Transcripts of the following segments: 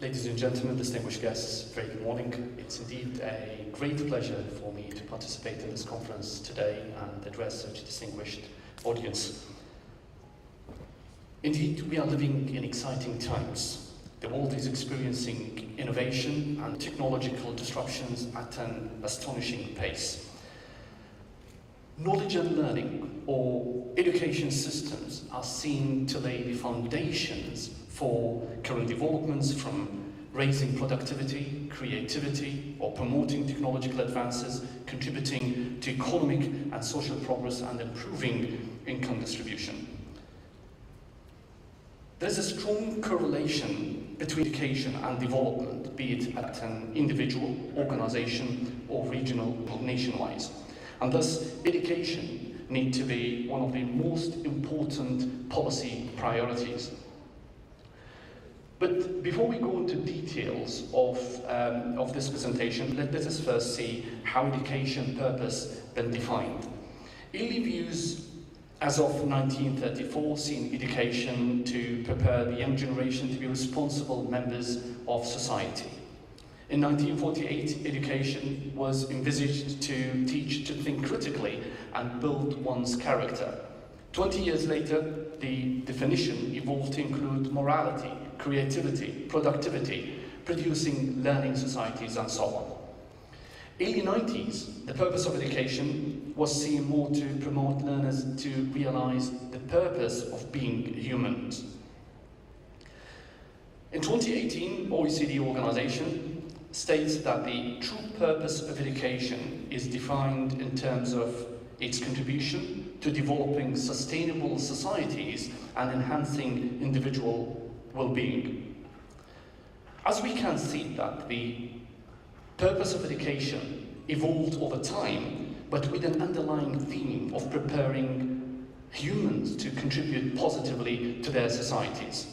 Ladies and gentlemen, distinguished guests, very good morning. It's indeed a great pleasure for me to participate in this conference today and address such a distinguished audience. Indeed, we are living in exciting times. The world is experiencing innovation and technological disruptions at an astonishing pace. Knowledge and learning, or education systems, are seen to lay the foundations for current developments, from raising productivity, creativity, or promoting technological advances, contributing to economic and social progress and improving income distribution. There's a strong correlation between education and development, be it at an individual, organization, or regional or nationwide. And thus, education needs to be one of the most important policy priorities. But before we go into details of this presentation, let us first see how education purpose been defined. Early views as of 1934 seen education to prepare the young generation to be responsible members of society. In 1948, education was envisaged to teach to think critically and build one's character. 20 years later, the definition evolved to include morality, creativity, productivity, producing learning societies, and so on. Early 90s, the purpose of education was seen more to promote learners to realize the purpose of being humans. In 2018, OECD organization states that the true purpose of education is defined in terms of its contribution to developing sustainable societies and enhancing individual well-being. As we can see that the purpose of education evolved over time, but with an underlying theme of preparing humans to contribute positively to their societies.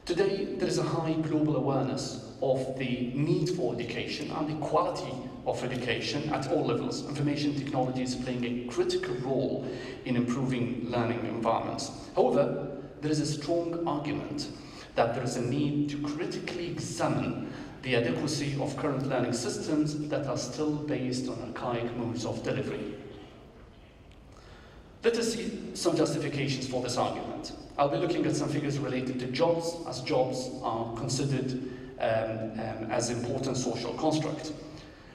Today, there is a high global awareness of the need for education and the quality of education at all levels. Information technology is playing a critical role in improving learning environments. However, there is a strong argument that there is a need to critically examine the adequacy of current learning systems that are still based on archaic modes of delivery. Let us see some justifications for this argument. I'll be looking at some figures related to jobs, as jobs are considered as important social construct.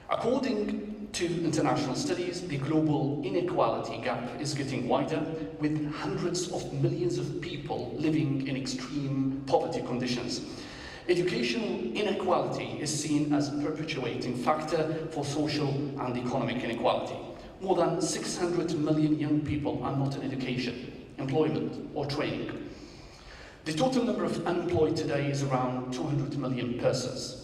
According to international studies, the global inequality gap is getting wider, with hundreds of millions of people living in extreme poverty conditions. Educational inequality is seen as a perpetuating factor for social and economic inequality. More than 600 million young people are not in education, employment, or training. The total number of unemployed today is around 200 million persons.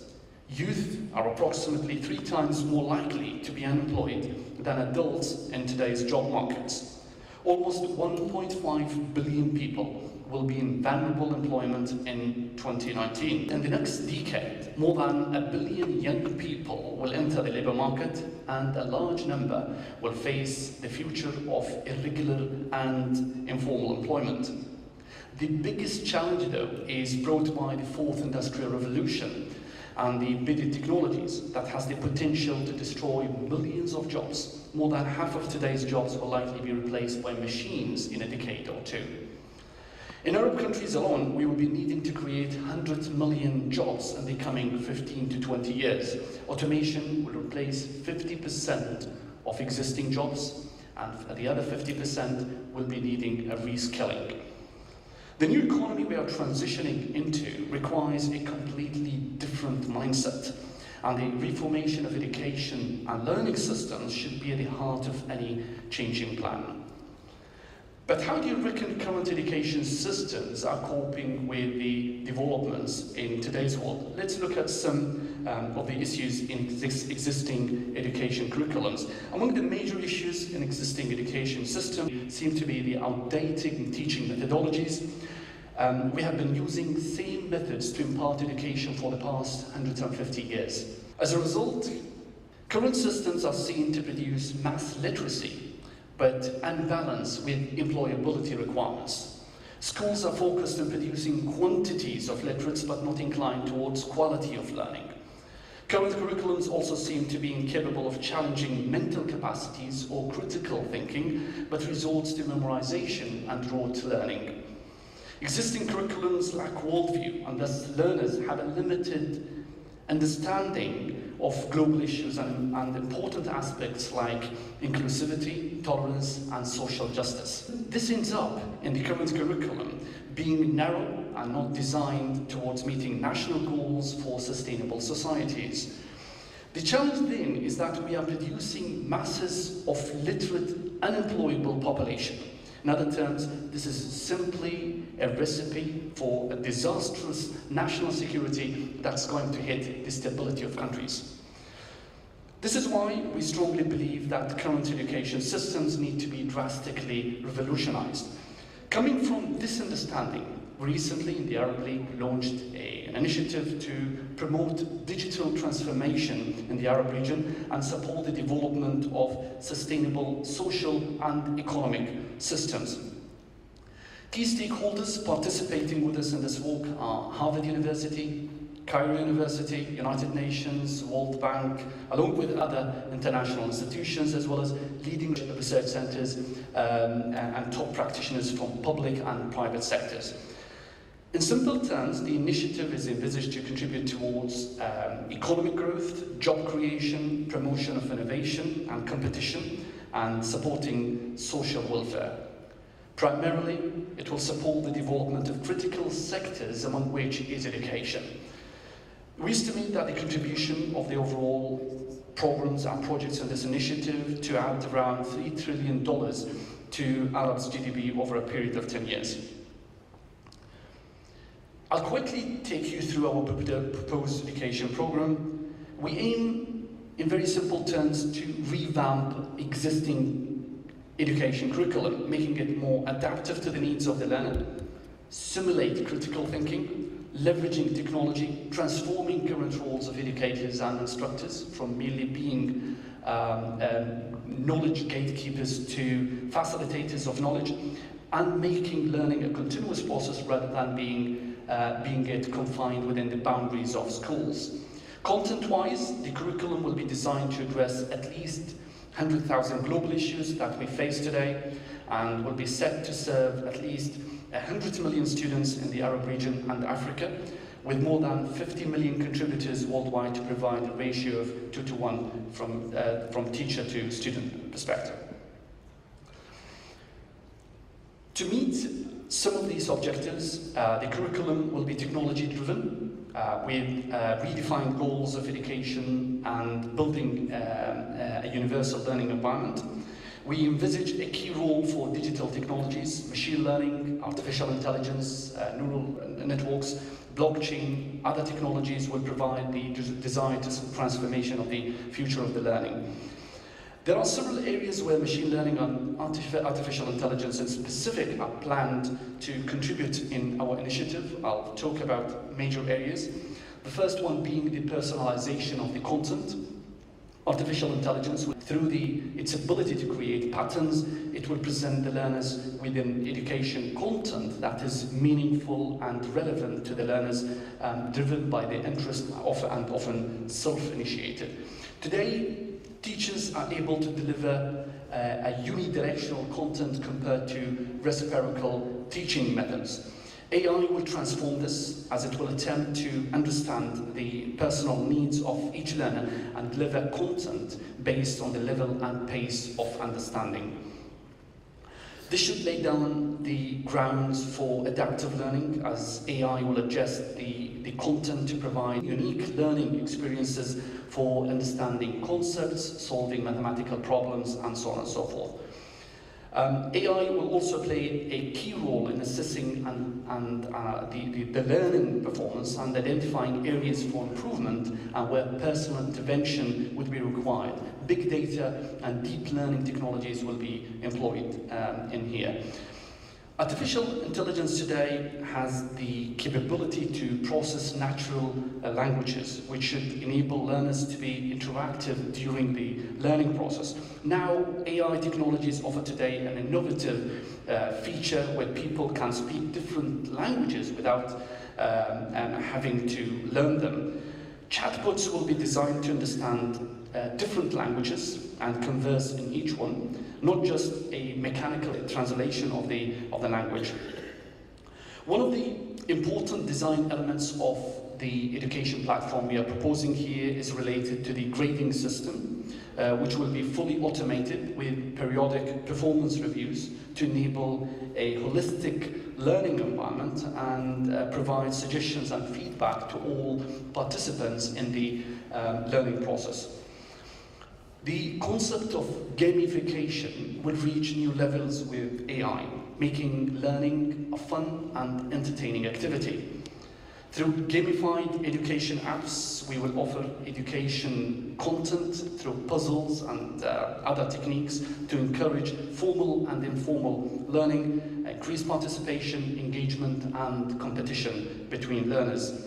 Youth are approximately 3 times more likely to be unemployed than adults in today's job markets. Almost 1.5 billion people will be in vulnerable employment in 2019. In the next decade, more than 1 billion young people will enter the labour market, and a large number will face the future of irregular and informal employment. The biggest challenge, though, is brought by the fourth industrial revolution and the embedded technologies that has the potential to destroy millions of jobs. More than half of today's jobs will likely be replaced by machines in a decade or two. In Arab countries alone, we will be needing to create 100 million jobs in the coming 15 to 20 years. Automation will replace 50% of existing jobs, and the other 50% will be needing a reskilling. The new economy we are transitioning into requires a completely different mindset, and the reformation of education and learning systems should be at the heart of any changing plan. But how do you reckon current education systems are coping with the developments in today's world? Let's look at some of the issues in existing education curriculums. Among the major issues in existing education systems seem to be the outdated teaching methodologies. We have been using same methods to impart education for the past 150 years. As a result, current systems are seen to produce mass literacy, but unbalanced with employability requirements. Schools are focused on producing quantities of literates but not inclined towards quality of learning. Current curriculums also seem to be incapable of challenging mental capacities or critical thinking, but resorts to memorization and rote learning. Existing curriculums lack worldview, and thus learners have a limited understanding of global issues and important aspects like inclusivity, tolerance, and social justice. This ends up in the current curriculum being narrow and not designed towards meeting national goals for sustainable societies. The challenge then is that we are producing masses of literate, unemployable population. In other terms, this is simply a recipe for a disastrous national security that's going to hit the stability of countries. This is why we strongly believe that current education systems need to be drastically revolutionized. Coming from this understanding, we recently in the Arab League launched an initiative to promote digital transformation in the Arab region and support the development of sustainable social and economic systems. Key stakeholders participating with us in this work are Harvard University, Cairo University, United Nations, World Bank, along with other international institutions, as well as leading research centers and top practitioners from public and private sectors. In simple terms, the initiative is envisaged to contribute towards economic growth, job creation, promotion of innovation and competition, and supporting social welfare. Primarily, it will support the development of critical sectors, among which is education. We estimate that the contribution of the overall programs and projects in this initiative to add around $3 trillion to Arab's GDP over a period of 10 years. I'll quickly take you through our proposed education program. We aim, in very simple terms, to revamp existing education curriculum, making it more adaptive to the needs of the learner, simulate critical thinking, leveraging technology, transforming current roles of educators and instructors from merely being knowledge gatekeepers to facilitators of knowledge, and making learning a continuous process rather than being it confined within the boundaries of schools. Content-wise, the curriculum will be designed to address at least 100,000 global issues that we face today, and will be set to serve at least 100 million students in the Arab region and Africa, with more than 50 million contributors worldwide to provide a ratio of 2:1 from teacher to student perspective. To meet some of these objectives, the curriculum will be technology-driven, with redefined goals of education and building a universal learning environment. We envisage a key role for digital technologies, machine learning, artificial intelligence, neural networks, blockchain, other technologies will provide the desired transformation of the future of the learning. There are several areas where machine learning and artificial intelligence in specific are planned to contribute in our initiative. I'll talk about major areas. The first one being the personalization of the content. Artificial intelligence, through its ability to create patterns, it will present the learners with an education content that is meaningful and relevant to the learners, driven by the interest and often self-initiated. Today, teachers are able to deliver a unidirectional content compared to reciprocal teaching methods. AI will transform this, as it will attempt to understand the personal needs of each learner and deliver content based on the level and pace of understanding. This should lay down the grounds for adaptive learning, as AI will adjust the content to provide unique learning experiences for understanding concepts, solving mathematical problems, and so on and so forth. AI will also play a key role in assessing the learning performance and identifying areas for improvement and where personal intervention would be required. Big data and deep learning technologies will be employed in here. Artificial intelligence today has the capability to process natural languages, which should enable learners to be interactive during the learning process. Now, AI technologies offer today an innovative feature where people can speak different languages without having to learn them. Chatbots will be designed to understand different languages and converse in each one, not just a mechanical translation of the language. One of the important design elements of the education platform we are proposing here is related to the grading system, which will be fully automated with periodic performance reviews to enable a holistic learning environment and provide suggestions and feedback to all participants in the learning process. The concept of gamification will reach new levels with AI, making learning a fun and entertaining activity. Through gamified education apps, we will offer education content through puzzles and other techniques to encourage formal and informal learning, increase participation, engagement, and competition between learners.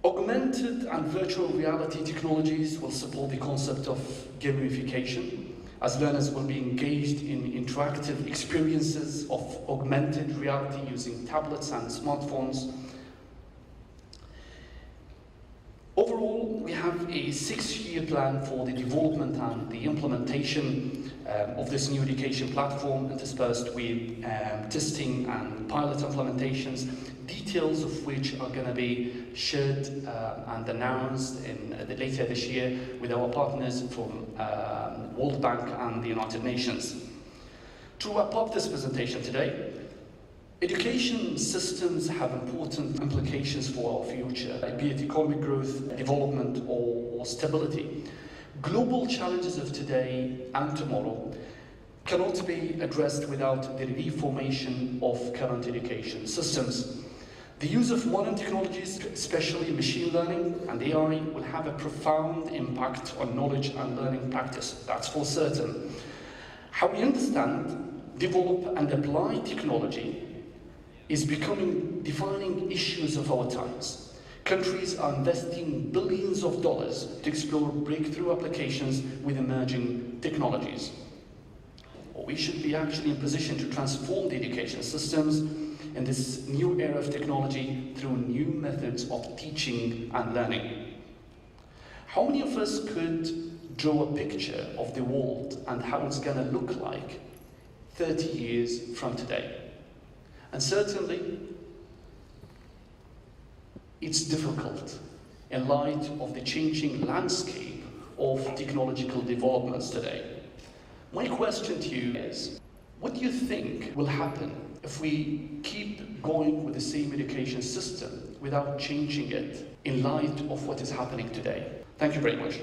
Augmented and virtual reality technologies will support the concept of gamification, as learners will be engaged in interactive experiences of augmented reality using tablets and smartphones. Overall, we have a 6-year plan for the development and the implementation of this new education platform, interspersed with testing and pilot implementations, details of which are going to be shared and announced later this year with our partners from World Bank and the United Nations. To wrap up this presentation today, education systems have important implications for our future, be it economic growth, development, or stability. Global challenges of today and tomorrow cannot be addressed without the reformation of current education systems. The use of modern technologies, especially machine learning and AI, will have a profound impact on knowledge and learning practice, that's for certain. How we understand, develop, and apply technology is becoming defining issues of our times. Countries are investing billions of dollars to explore breakthrough applications with emerging technologies. We should be actually in position to transform the education systems in this new era of technology through new methods of teaching and learning. How many of us could draw a picture of the world and how it's going to look like 30 years from today? And certainly, it's difficult in light of the changing landscape of technological developments today. My question to you is, what do you think will happen if we keep going with the same education system without changing it in light of what is happening today? Thank you very much.